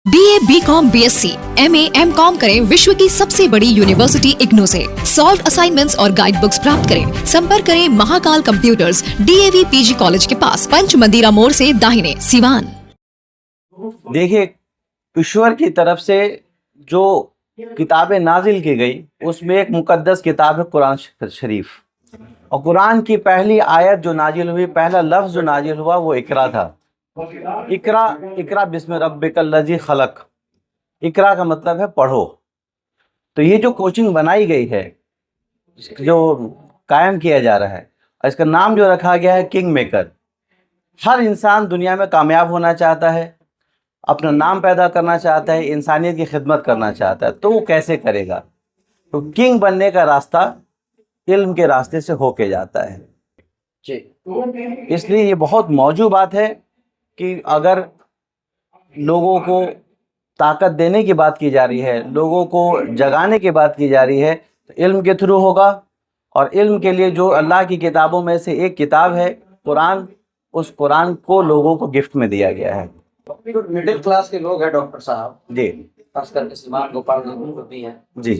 BA, BCom, BSc, MA, MCom करें विश्व की सबसे बड़ी यूनिवर्सिटी इग्नू से। सॉल्व असाइनमेंट्स और गाइड बुक्स प्राप्त करें। संपर्क करें Mahakal computers, DAV PG college के पास, पंच मंदिरा मोड़ से दाहिने, सिवान। देखिए, ईश्वर की तरफ से जो किताबें नाजिल की गई उसमें एक मुकद्दस किताब है कुरान शरीफ। और कुरान की पहली आयत जो नाजिल हुई, पहला लफ्ज़ जो नाजिल हुआ वो इकरा था। इकरा इकरा बिस्मि रब्बिकल लज़ी खलक। इकरा का मतलब है पढ़ो। तो ये जो कोचिंग बनाई गई है, जो कायम किया जा रहा है, इसका नाम जो रखा गया है किंग मेकर। हर इंसान दुनिया में कामयाब होना चाहता है, अपना नाम पैदा करना चाहता है, इंसानियत की खिदमत करना चाहता है, तो वो कैसे करेगा? तो किंग बनने का रास्ता इल्म के रास्ते से होके जाता है जी। इसलिए ये बहुत मौजू बात है कि अगर लोगों को ताकत देने की बात की जा रही है, लोगों को जगाने की बात की जा रही है, तो इल्म के थ्रू होगा। और इल्म के लिए जो अल्लाह की किताबों में से एक किताब है कुरान, उस कुरान को लोगों को गिफ्ट में दिया गया है। जो मिडिल क्लास के लोग हैं डॉक्टर साहब जी, खास करके सीमांत गोपाल जो भी हैं, जी,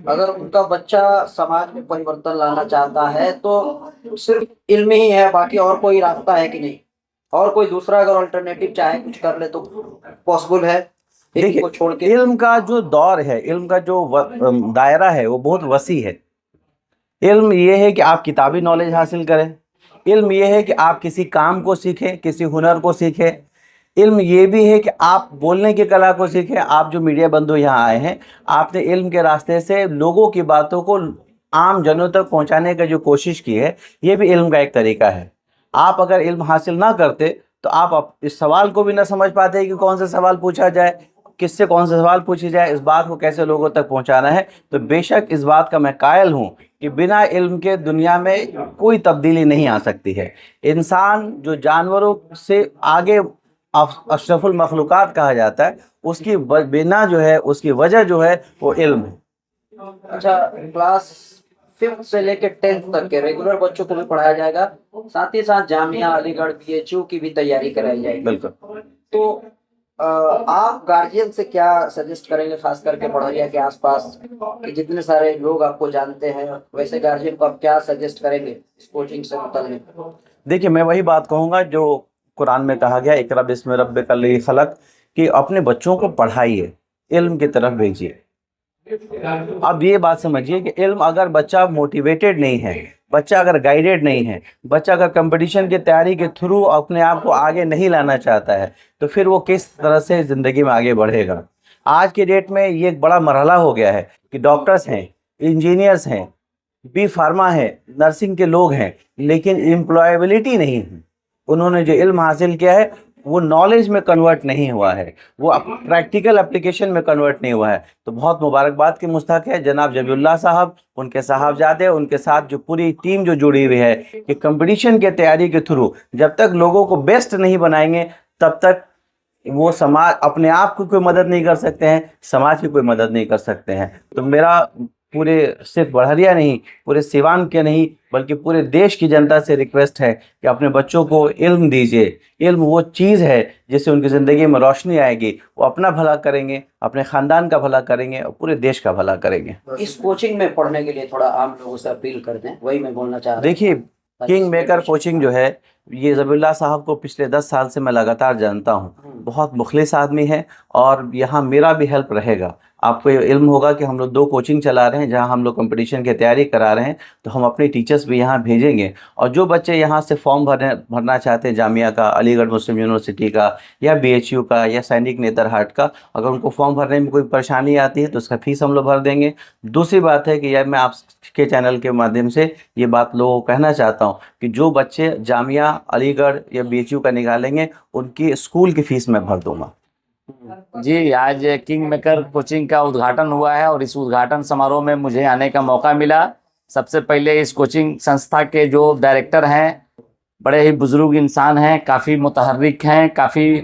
अगर उनका बच्चा समाज में परिवर्तन लाना चाहता है तो सिर्फ इल्म ही है, बाकी और कोई रास्ता है कि नहीं? और कोई दूसरा अगर अल्टरनेटिव चाहे कुछ कर ले तो पॉसिबल है? देखिए, को छोड़ के इल्म का जो दौर है, इल्म का जो दायरा है वो बहुत वसी है। इल्म ये है कि आप किताबी नॉलेज हासिल करें। इल्म ये है कि आप किसी काम को सीखें, किसी हुनर को सीखें। इल्म ये भी है कि आप बोलने की कला को सीखें। आप जो मीडिया बंधु यहाँ आए हैं, आपने इल्म के रास्ते से लोगों की बातों को आम जनों तक पहुँचाने की जो कोशिश की है, ये भी इल्म का एक तरीका है। आप अगर इल्म हासिल ना करते तो आप इस सवाल को भी ना समझ पाते कि कौन सा सवाल पूछा जाए, किससे कौन सा सवाल पूछी जाए, इस बात को कैसे लोगों तक पहुंचाना है। तो बेशक इस बात का मैं कायल हूं कि बिना इल्म के दुनिया में कोई तब्दीली नहीं आ सकती है। इंसान जो जानवरों से आगे अशरफुल मखलूकात कहा जाता है, उसकी बिना जो है, उसकी वजह जो है वो इल्म है। अच्छा, क्लास 5th से लेकर 10th तक के रेगुलर बच्चों को भी पढ़ाया जाएगा, साथ ही साथ जामिया अलीगढ़ BHU की भी तैयारी कराई जाएगी। बिल्कुल। तो आप गार्जियन से क्या सजेस्ट करेंगे, खास करके पढ़ोरिया के आसपास कि जितने सारे लोग आपको जानते हैं, वैसे गार्जियन को आप क्या सजेस्ट करेंगे इस कोचिंग से मुताल्लिक? देखिए, मैं वही बात कहूँगा जो कुरान में कहा गया, इकरा बिस्मि रब्बिकल लज़ी खलक, कि अपने बच्चों को पढ़ाइए, इल्म की तरफ भेजिए। अब ये बात समझिए कि इल्म, अगर बच्चा मोटिवेटेड नहीं है, बच्चा अगर गाइडेड नहीं है, बच्चा अगर कंपटीशन की तैयारी के थ्रू अपने आप को आगे नहीं लाना चाहता है, तो फिर वो किस तरह से ज़िंदगी में आगे बढ़ेगा? आज के डेट में ये एक बड़ा मरहला हो गया है कि डॉक्टर्स हैं, इंजीनियर्स हैं, बी फार्मा है, नर्सिंग के लोग हैं, लेकिन एम्प्लॉयबिलिटी नहीं है। उन्होंने जो इल्म हासिल किया है वो नॉलेज में कन्वर्ट नहीं हुआ है, वो प्रैक्टिकल एप्लीकेशन में कन्वर्ट नहीं हुआ है। तो बहुत मुबारकबाद के मुस्तहक है जनाब जबीउल्लाह साहब, उनके साहबजादे, उनके साथ जो पूरी टीम जो जुड़ी हुई है कि कंपटीशन के तैयारी के थ्रू जब तक लोगों को बेस्ट नहीं बनाएंगे, तब तक वो समाज अपने आप को कोई मदद नहीं कर सकते हैं, समाज की कोई मदद नहीं कर सकते हैं। तो मेरा पूरे सिर्फ बड़हरिया नहीं, पूरे सिवान के नहीं, बल्कि पूरे देश की जनता से रिक्वेस्ट है कि अपने बच्चों को इल्म दीजिए। इल्म वो चीज़ है जिससे उनकी ज़िंदगी में रोशनी आएगी, वो अपना भला करेंगे, अपने ख़ानदान का भला करेंगे और पूरे देश का भला करेंगे। इस कोचिंग में पढ़ने के लिए थोड़ा आम लोगों से अपील कर दें, वही मैं बोलना चाह रहा हूं। देखिए, किंग मेकर कोचिंग जो है, ये जबीउल्लाह साहब को पिछले 10 साल से मैं लगातार जानता हूँ। बहुत मुखलिस आदमी है और यहाँ मेरा भी हेल्प रहेगा। आपको ये इल्म होगा कि हम लोग 2 कोचिंग चला रहे हैं जहाँ हम लोग कंपटीशन की तैयारी करा रहे हैं, तो हम अपने टीचर्स भी यहाँ भेजेंगे। और जो बच्चे यहाँ से फॉर्म भरना चाहते हैं, जामिया का, अलीगढ़ मुस्लिम यूनिवर्सिटी का या BHU का या सैनिक नेतरहाट का, अगर उनको फॉर्म भरने में कोई परेशानी आती है तो उसका फ़ीस हम लोग भर देंगे। दूसरी बात है कि यार, मैं आपके चैनल के माध्यम से ये बात लोगों को कहना चाहता हूँ कि जो बच्चे जामिया, अलीगढ़ या BHU का निकालेंगे, उनकी स्कूल की फ़ीस मैं भर दूँगा। जी, आज किंग मेकर कोचिंग का उद्घाटन हुआ है और इस उद्घाटन समारोह में मुझे आने का मौका मिला। सबसे पहले इस कोचिंग संस्था के जो डायरेक्टर हैं, बड़े ही बुजुर्ग इंसान हैं, काफ़ी मुतहर्रिक हैं, काफ़ी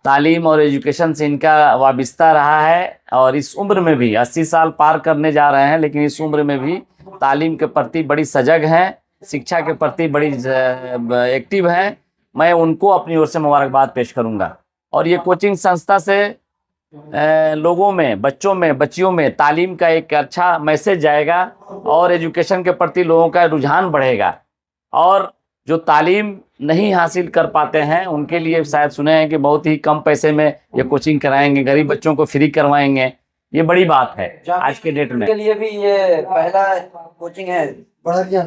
तालीम और एजुकेशन से इनका वाबिस्ता रहा है और इस उम्र में भी 80 साल पार करने जा रहे हैं, लेकिन इस उम्र में भी तालीम के प्रति बड़ी सजग हैं, शिक्षा के प्रति बड़ी एक्टिव हैं। मैं उनको अपनी ओर से मुबारकबाद पेश करूँगा। और ये कोचिंग संस्था से लोगों में, बच्चों में, बच्चियों में तालीम का एक अच्छा मैसेज जाएगा और एजुकेशन के प्रति लोगों का रुझान बढ़ेगा। और जो तालीम नहीं हासिल कर पाते हैं उनके लिए शायद सुने हैं कि बहुत ही कम पैसे में ये कोचिंग कराएंगे, गरीब बच्चों को फ्री करवाएंगे। ये बड़ी बात है आज के डेट में। के लिए भी ये पहला कोचिंग है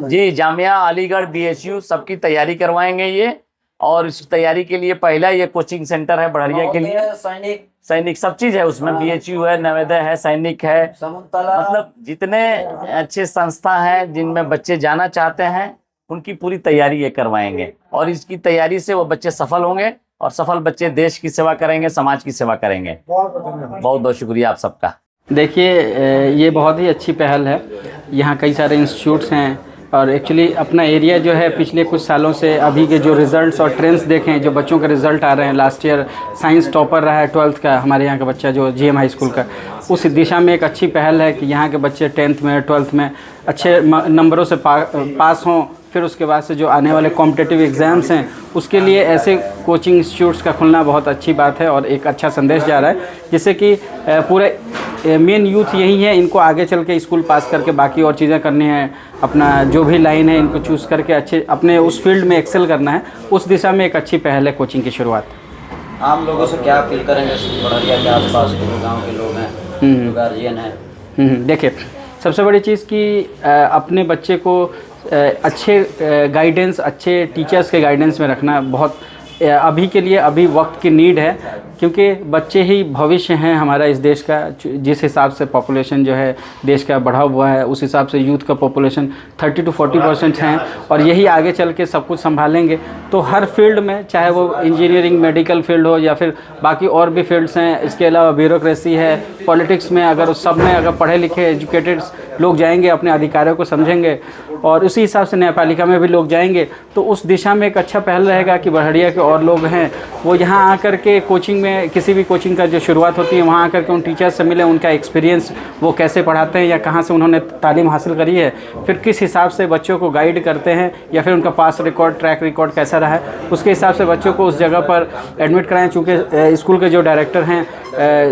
जी, जामिया अलीगढ़ BHU सबकी तैयारी करवाएंगे ये, और इस तैयारी के लिए पहला ये कोचिंग सेंटर है बड़हरिया के लिए। सैनिक सब चीज है उसमें, BHU है, नवोदय है, सैनिक है, मतलब जितने अच्छे संस्था हैं जिनमें बच्चे जाना चाहते हैं उनकी पूरी तैयारी ये करवाएंगे, और इसकी तैयारी से वो बच्चे सफल होंगे, और सफल बच्चे देश की सेवा करेंगे, समाज की सेवा करेंगे। बहुत बहुत शुक्रिया आप सबका। देखिए, ये बहुत ही अच्छी पहल है। यहाँ कई सारे इंस्टीट्यूट्स हैं, और एक्चुअली अपना एरिया जो है पिछले कुछ सालों से अभी के जो रिज़ल्ट्स और ट्रेंड्स देखें, जो बच्चों का रिज़ल्ट आ रहे हैं, लास्ट ईयर साइंस टॉपर रहा है 12th का हमारे यहाँ का बच्चा जो GM हाई स्कूल का, उस दिशा में एक अच्छी पहल है कि यहाँ के बच्चे 10th में 12th में अच्छे नंबरों से पास हों। फिर उसके बाद से जो आने वाले कॉम्पिटिटिव एग्ज़ाम्स हैं उसके लिए ऐसे कोचिंग इंस्टीट्यूट्स का खुलना बहुत अच्छी बात है, और एक अच्छा संदेश जा रहा है, जिससे कि पूरे मेन यूथ यही है, इनको आगे चल के स्कूल पास करके बाकी और चीज़ें करनी है, अपना जो भी लाइन है इनको चूज़ करके अच्छे अपने उस फील्ड में एक्सेल करना है। उस दिशा में एक अच्छी पहल है कोचिंग की शुरुआत। आम लोगों से क्या अपील करेंगे बड़हरिया के आसपास के गाँव के लोग हैं, जो गार्जियन हैं? देखिए, सबसे बड़ी चीज़ कि अपने बच्चे को अच्छे गाइडेंस, अच्छे टीचर्स के गाइडेंस में रखना बहुत अभी के लिए अभी वक्त की नीड है, क्योंकि बच्चे ही भविष्य हैं हमारा इस देश का। जिस हिसाब से पॉपुलेशन जो है देश का बढ़ा हुआ है, उस हिसाब से यूथ का पॉपुलेशन 30 to 40% हैं, और यही आगे चल के सब कुछ संभालेंगे। तो हर फील्ड में, चाहे वो इंजीनियरिंग, मेडिकल फील्ड हो या फिर बाकी और भी फील्ड्स हैं, इसके अलावा ब्यूरोक्रेसी है, पॉलिटिक्स में, अगर उस सब में अगर पढ़े लिखे एजुकेटेड लोग जाएंगे, अपने अधिकारों को समझेंगे, और उसी हिसाब से न्यायपालिका में भी लोग जाएंगे, तो उस दिशा में एक अच्छा पहल रहेगा कि बड़हरिया के और लोग हैं वो यहाँ आकर के कोचिंग में, किसी भी कोचिंग का जो शुरुआत होती है वहाँ आकर के उन टीचर्स से मिले, उनका एक्सपीरियंस, वो कैसे पढ़ाते हैं या कहाँ से उन्होंने तालीम हासिल करी है, फिर किस हिसाब से बच्चों को गाइड करते हैं, या फिर उनका पास रिकॉर्ड, ट्रैक रिकॉर्ड कैसा रहा है, उसके हिसाब से बच्चों को उस जगह पर एडमिट कराएं। चूँकि स्कूल के जो डायरेक्टर हैं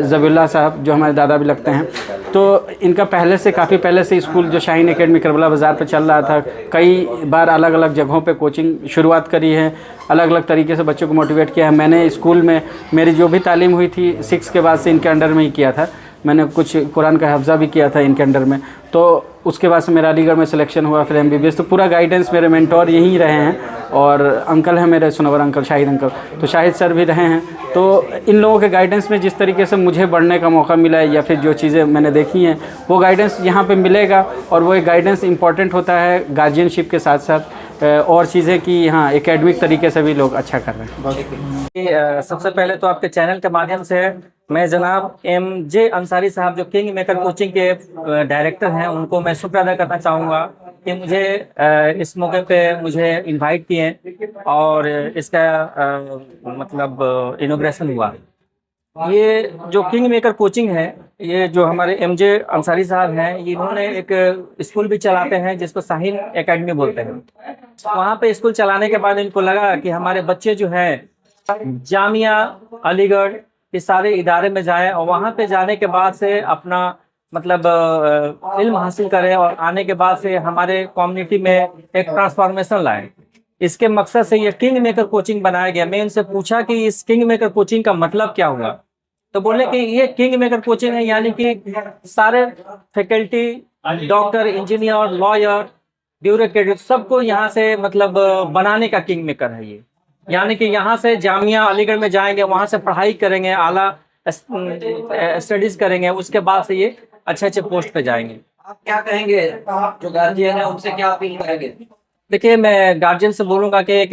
ज़बीउल्लाह साहब, जो हमारे दादा भी लगते हैं, तो इनका पहले से, काफ़ी पहले से स्कूल जो शाहीन एकेडमी करबला बाज़ार पे चल रहा था, कई बार अलग अलग जगहों पे कोचिंग शुरुआत करी है, अलग अलग तरीके से बच्चों को मोटिवेट किया है। मैंने स्कूल में मेरी जो भी तालीम हुई थी 6 के बाद से इनके अंडर में ही किया था। मैंने कुछ कुरान का हफ्ज़ा भी किया था इनके अंडर में, तो उसके बाद से मेरा अलीगढ़ में सिलेक्शन हुआ, फिर MBBS। तो पूरा गाइडेंस मेरे मेंटोर यहीं रहे हैं, और अंकल हैं मेरे सुनवर अंकल, शाहिद अंकल, तो शाहिद सर भी रहे हैं। तो इन लोगों के गाइडेंस में जिस तरीके से मुझे बढ़ने का मौका मिला है, या फिर जो चीज़ें मैंने देखी हैं, वो गाइडेंस यहाँ पे मिलेगा, और वो एक गाइडेंस इंपॉर्टेंट होता है गार्जियनशिप के साथ साथ और चीज़ें कि हाँ एकेडमिक तरीके से भी लोग अच्छा कर रहे हैं। सबसे पहले तो आपके चैनल के माध्यम से मैं जनाब MJ अंसारी साहब जो किंग मेकर कोचिंग के डायरेक्टर हैं, उनको मैं शुक्र अदा करना चाहूँगा कि मुझे इस मौके पे मुझे इनवाइट किए और इसका मतलब इनॉग्रेशन हुआ। ये जो किंग मेकर कोचिंग है, ये जो हमारे MJ अंसारी साहब हैं, इन्होंने एक स्कूल भी चलाते हैं जिसको शाहीन एकेडमी बोलते हैं। वहाँ पे स्कूल चलाने के बाद इनको लगा कि हमारे बच्चे जो हैं जामिया अलीगढ़ के सारे इदारे में जाएं, और वहाँ पे जाने के बाद से अपना मतलब इल्म हासिल करें, और आने के बाद से हमारे कम्युनिटी में एक ट्रांसफॉर्मेशन लाएं। इसके मकसद से ये किंग मेकर कोचिंग बनाया गया। मैं इनसे पूछा कि इस किंग मेकर कोचिंग का मतलब क्या हुआ, तो बोले कि ये किंग मेकर कोचिंग है, यानी कि सारे faculty, doctor, engineer, lawyer, bureaucrat सबको यहाँ से मतलब बनाने का किंग मेकर है ये। यानी कि यहाँ से जामिया अलीगढ़ में जाएंगे, वहाँ से पढ़ाई करेंगे, आला स्टडीज करेंगे, उसके बाद से ये अच्छे अच्छे पोस्ट पे जाएंगे। आप क्या कहेंगे जो गार्जियन है उनसे क्या अपील करेंगे? देखिए, मैं गार्जियन से बोलूँगा कि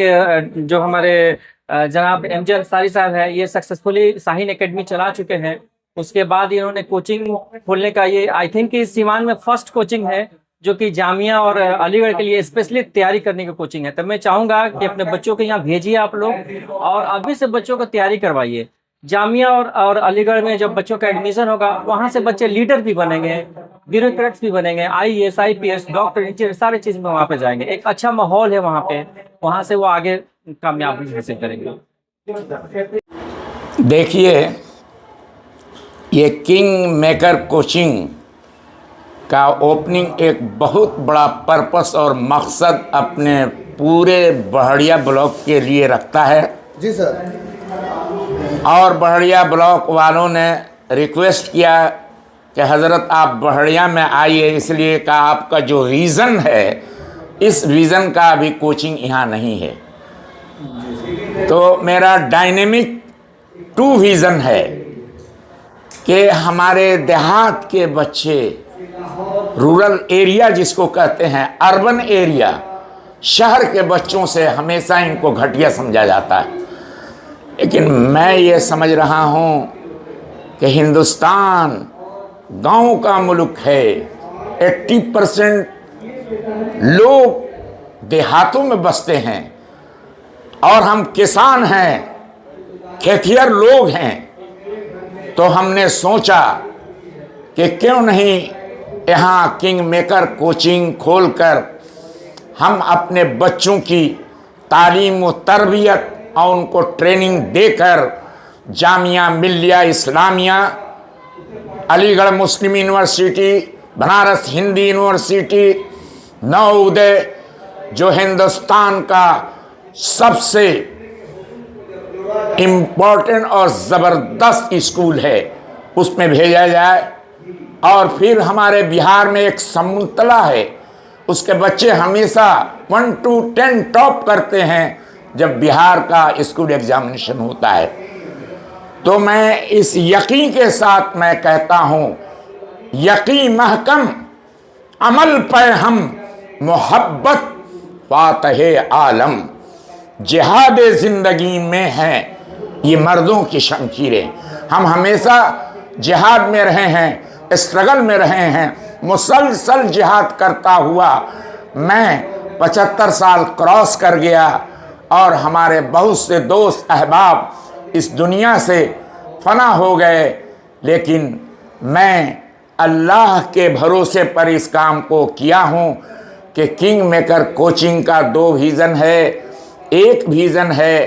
जो हमारे जनाब MJ अंसारी साहब है, ये सक्सेसफुली शाहीन एकेडमी चला चुके हैं। उसके बाद इन्होंने कोचिंग खोलने का, ये आई थिंक इस सीवान में फर्स्ट कोचिंग है जो कि जामिया और अलीगढ़ के लिए स्पेशली तैयारी करने की कोचिंग है। तो मैं चाहूँगा कि अपने बच्चों को यहाँ भेजिए आप लोग, और अभी से बच्चों को तैयारी करवाइए। जामिया और अलीगढ़ में जब बच्चों का एडमिशन होगा, वहाँ से बच्चे लीडर भी बनेंगे, ब्यूरोक्रेट्स भी बनेंगे, IAS, IPS, डॉक्टर, इंजीनियर, सारे चीज़ में वहाँ पे जाएंगे। एक अच्छा माहौल है वहाँ पे, वहाँ से वो आगे कामयाबी हासिल करेंगे। देखिए, ये किंग मेकर कोचिंग का ओपनिंग एक बहुत बड़ा पर्पस और मकसद अपने पूरे बहड़िया ब्लॉक के लिए रखता है। जी सर। और बहड़िया ब्लॉक वालों ने रिक्वेस्ट किया कि हज़रत आप बहड़िया में आइए, इसलिए कहा आपका जो विज़न है इस विज़न का अभी कोचिंग यहाँ नहीं है। तो मेरा डायनेमिक 2 विज़न है कि हमारे देहात के बच्चे, रूरल एरिया जिसको कहते हैं, अर्बन एरिया, शहर के बच्चों से हमेशा इनको घटिया समझा जाता है। लेकिन मैं ये समझ रहा हूँ कि हिंदुस्तान गांव का मुल्क है। 80% लोग देहातों में बसते हैं और हम किसान हैं, खेतिहर लोग हैं। तो हमने सोचा कि क्यों नहीं यहाँ किंग मेकर कोचिंग खोलकर हम अपने बच्चों की तालीम व तरबियत और उनको ट्रेनिंग देकर जामिया मिल्लिया इस्लामिया, अलीगढ़ मुस्लिम यूनिवर्सिटी, बनारस हिंदी यूनिवर्सिटी, नवोदय जो हिंदुस्तान का सबसे इम्पोर्टेंट और ज़बरदस्त स्कूल है, उसमें भेजा जाए। और फिर हमारे बिहार में एक समतला है, उसके बच्चे हमेशा 1 to 10 टॉप करते हैं जब बिहार का स्कूल एग्जामिनेशन होता है। तो मैं इस यकीन के साथ मैं कहता हूँ, यकीन महकम अमल पे हम मोहब्बत फातह आलम, जिहाद ज़िंदगी में हैं ये मर्दों की शमशीरें। हम हमेशा जिहाद में रहे हैं, स्ट्रगल में रहे हैं, मुसलसल जिहाद करता हुआ मैं 75 साल क्रॉस कर गया और हमारे बहुत से दोस्त अहबाब इस दुनिया से फना हो गए। लेकिन मैं अल्लाह के भरोसे पर इस काम को किया हूँ कि किंग मेकर कोचिंग का 2 विज़न है। एक विज़न है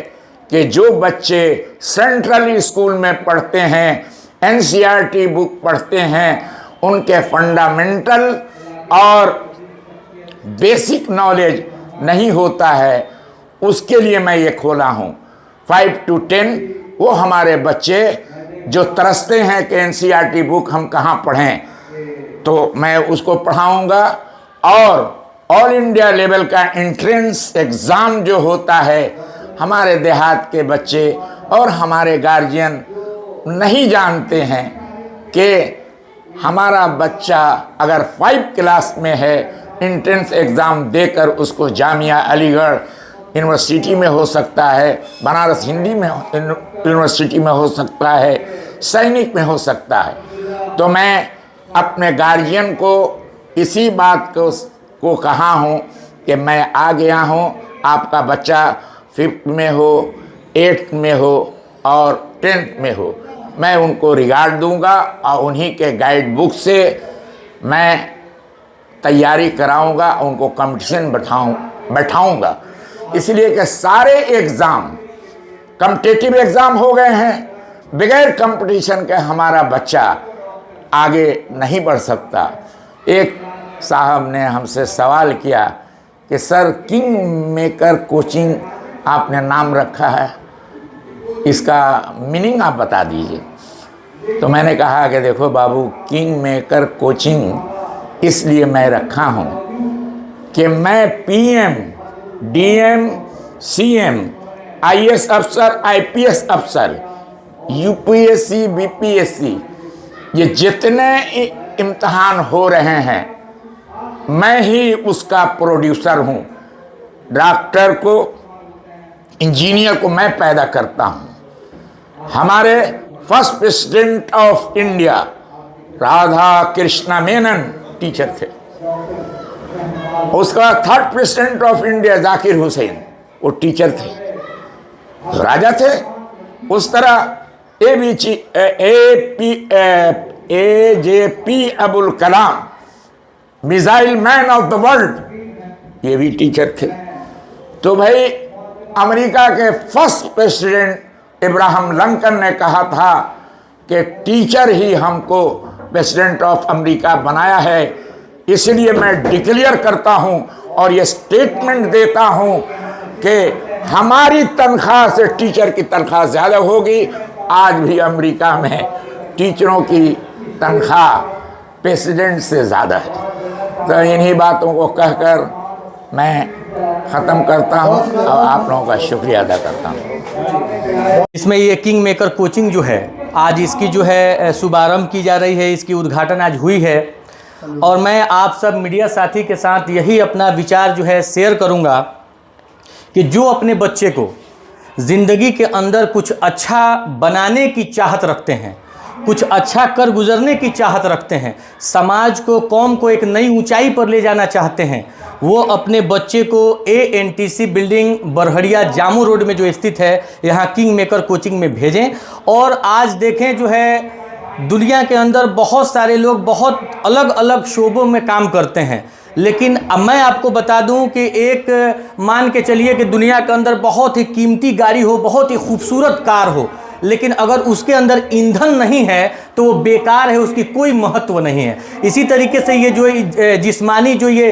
कि जो बच्चे सेंट्रल स्कूल में पढ़ते हैं, NCERT बुक पढ़ते हैं, उनके फंडामेंटल और बेसिक नॉलेज नहीं होता है, उसके लिए मैं ये खोला हूँ। 5 to 10 वो हमारे बच्चे जो तरसते हैं कि NCERT बुक हम कहाँ पढ़ें, तो मैं उसको पढ़ाऊँगा। और ऑल इंडिया लेवल का एंट्रेंस एग्ज़ाम जो होता है, हमारे देहात के बच्चे और हमारे गार्जियन नहीं जानते हैं कि हमारा बच्चा अगर 5 क्लास में है, एंट्रेंस एग्ज़ाम देकर उसको जामिया अलीगढ़ यूनिवर्सिटी में हो सकता है, बनारस हिंदी में यूनिवर्सिटी में हो सकता है, सैनिक में हो सकता है। तो मैं अपने गार्जियन को इसी बात को कहा हूँ कि मैं आ गया हूँ, आपका बच्चा 5th में हो, 8th में हो और 10th में हो, मैं उनको रिगार्ड दूंगा और उन्हीं के गाइड बुक से मैं तैयारी कराऊंगा, उनको कंपटीशन बैठाऊंगा। इसलिए कि सारे एग्ज़ाम कॉम्पिटिटिव एग्ज़ाम हो गए हैं, बगैर कंपटीशन के हमारा बच्चा आगे नहीं बढ़ सकता। एक साहब ने हमसे सवाल किया कि सर किंग मेकर कोचिंग आपने नाम रखा है, इसका मीनिंग आप बता दीजिए। तो मैंने कहा कि देखो बाबू, किंग मेकर कोचिंग इसलिए मैं रखा हूँ कि मैं PM, DM, CM, IAS अफसर, IPS अफसर, UPSC, BPSC ये जितने इम्तहान हो रहे हैं, मैं ही उसका प्रोड्यूसर हूँ। डॉक्टर को, इंजीनियर को मैं पैदा करता हूँ। हमारे first president of India Radha Krishna Menon teacher थे, उसका 3rd president of India Zakir Hussain वो टीचर थे, राजा थे। उस तरह AJP Abul Kalam, missile man of the world, ये भी टीचर थे। तो भाई अमेरिका के फर्स्ट प्रेसिडेंट इब्राहिम लिंकन ने कहा था कि टीचर ही हमको प्रेसिडेंट ऑफ अमेरिका बनाया है। इसलिए मैं डिक्लेयर करता हूं और ये स्टेटमेंट देता हूं कि हमारी तनख्वाह से टीचर की तनख्वाह ज़्यादा होगी। आज भी अमेरिका में टीचरों की तनख्वाह प्रेसिडेंट से ज़्यादा है। तो इन्हीं बातों को कहकर मैं ख़त्म करता हूँ और आप लोगों का शुक्रिया अदा करता हूँ। इसमें ये किंग मेकर कोचिंग जो है, आज इसकी जो है शुभारंभ की जा रही है, इसकी उद्घाटन आज हुई है और मैं आप सब मीडिया साथी के साथ यही अपना विचार जो है शेयर करूँगा कि जो अपने बच्चे को ज़िंदगी के अंदर कुछ अच्छा बनाने की चाहत रखते हैं, कुछ अच्छा कर गुजरने की चाहत रखते हैं, समाज को, कौम को एक नई ऊंचाई पर ले जाना चाहते हैं, वो अपने बच्चे को ANTC बिल्डिंग बरहड़िया जामू रोड में जो स्थित है यहाँ किंग मेकर कोचिंग में भेजें। और आज देखें जो है दुनिया के अंदर बहुत सारे लोग बहुत अलग अलग शोबों में काम करते हैं, लेकिन अब मैं आपको बता दूं कि एक मान के चलिए कि दुनिया के अंदर बहुत ही कीमती गाड़ी हो, बहुत ही खूबसूरत कार हो, लेकिन अगर उसके अंदर ईंधन नहीं है तो वो बेकार है, उसकी कोई महत्व नहीं है। इसी तरीके से ये जो जिस्मानी जो ये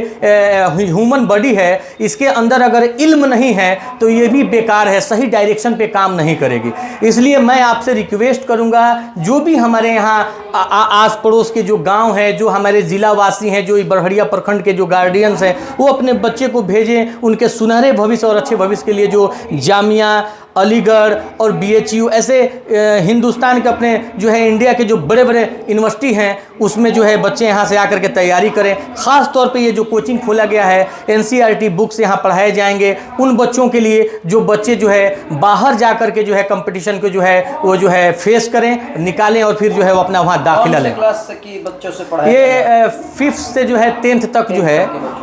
ह्यूमन बॉडी है, इसके अंदर अगर इल्म नहीं है तो ये भी बेकार है, सही डायरेक्शन पे काम नहीं करेगी। इसलिए मैं आपसे रिक्वेस्ट करूंगा, जो भी हमारे यहाँ आस पड़ोस के जो गांव हैं, जो हमारे ज़िलावासी हैं, जो बरहड़िया प्रखंड के जो गार्डियंस हैं, वो अपने बच्चे को भेजें। उनके सुनहरे भविष्य और अच्छे भविष्य के लिए जो जामिया, अलीगढ़ और BHU ऐसे हिंदुस्तान के अपने जो है इंडिया के जो बड़े बड़े यूनिवर्सिटी हैं, उसमें जो है बच्चे यहाँ से आकर के तैयारी करें। ख़ास तौर पे ये जो कोचिंग खोला गया है, NCERT बुक्स यहाँ पढ़ाए जाएंगे उन बच्चों के लिए जो बच्चे जो है बाहर जा कर के जो है कंपटीशन को जो है वो जो है फेस करें, निकालें और फिर जो है वो अपना वहाँ दाखिला लें। क्लास की बच्चों से पढ़ाया ये 5th से जो है 10th तक जो है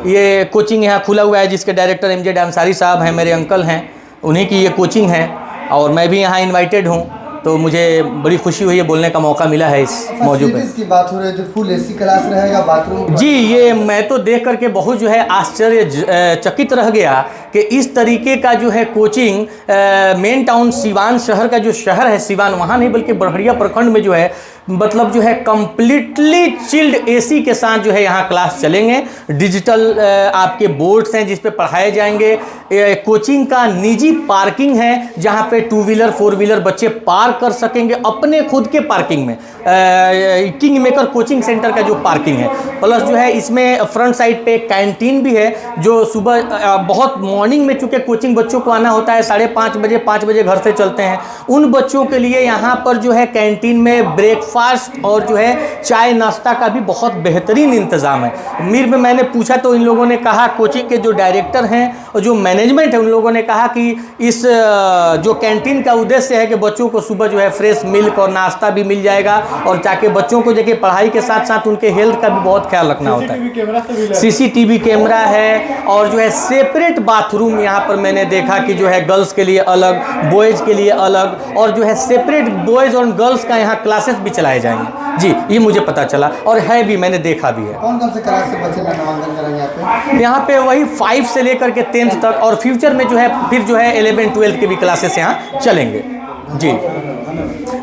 ये कोचिंग यहाँ खुला हुआ है, जिसके डायरेक्टर MJ अंसारी साहब हैं, मेरे अंकल हैं, उन्हीं की ये कोचिंग है और मैं भी यहाँ इनवाइटेड हूँ, तो मुझे बड़ी खुशी हुई है, बोलने का मौका मिला है इस मौजू पे। की बात हो रही है तो फुल AC क्लास रहेगा, बाथरूम? जी, ये मैं तो देख करके बहुत जो है आश्चर्यचकित रह गया कि इस तरीके का जो है कोचिंग मेन टाउन सिवान शहर का जो शहर है सिवान, वहाँ नहीं बल्कि बरहड़िया प्रखंड में जो है मतलब जो है कम्प्लीटली चिल्ड AC के साथ जो है यहाँ क्लास चलेंगे। डिजिटल आपके बोर्ड्स हैं जिस पे पढ़ाए जाएंगे। कोचिंग का निजी पार्किंग है जहाँ पे 2 व्हीलर 4 व्हीलर बच्चे पार्क कर सकेंगे अपने खुद के पार्किंग में। किंग मेकर कोचिंग सेंटर का जो पार्किंग है, प्लस जो है इसमें फ्रंट साइड पे कैंटीन भी है जो सुबह बहुत मॉर्निंग में, चूँकि कोचिंग बच्चों को आना होता है 5:30 बजे, 5 बजे घर से चलते हैं, उन बच्चों के लिए यहाँ पर जो है कैंटीन में ब्रेकफास्ट और जो है चाय नाश्ता का भी बहुत बेहतरीन इंतज़ाम है। मीर में मैंने पूछा तो इन लोगों ने कहा, कोचिंग के जो डायरेक्टर हैं और जो मैनेजमेंट है उन लोगों ने कहा कि इस जो कैंटीन का उद्देश्य है कि बच्चों को सुबह जो है फ्रेश मिल्क और नाश्ता भी मिल जाएगा और ताकि बच्चों को देखिए पढ़ाई के साथ साथ उनके हेल्थ का भी बहुत ख्याल रखना होता है। CCTV कैमरा है और जो है सेपरेट बाथरूम यहाँ पर मैंने देखा कि जो है गर्ल्स के लिए अलग, बॉयज़ के लिए अलग, और जो है सेपरेट बॉयज़ और गर्ल्स का यहाँ क्लासेस भी चलाए जाएंगे। जी, ये मुझे पता चला और है भी, मैंने देखा भी है। कौन कौन से क्लास से बच्चे नामांकन करेंगे यहाँ पे वही 5 से लेकर के 10th तक, और फ्यूचर में जो है फिर जो है 11 12 के भी क्लासेस यहाँ चलेंगे। जी।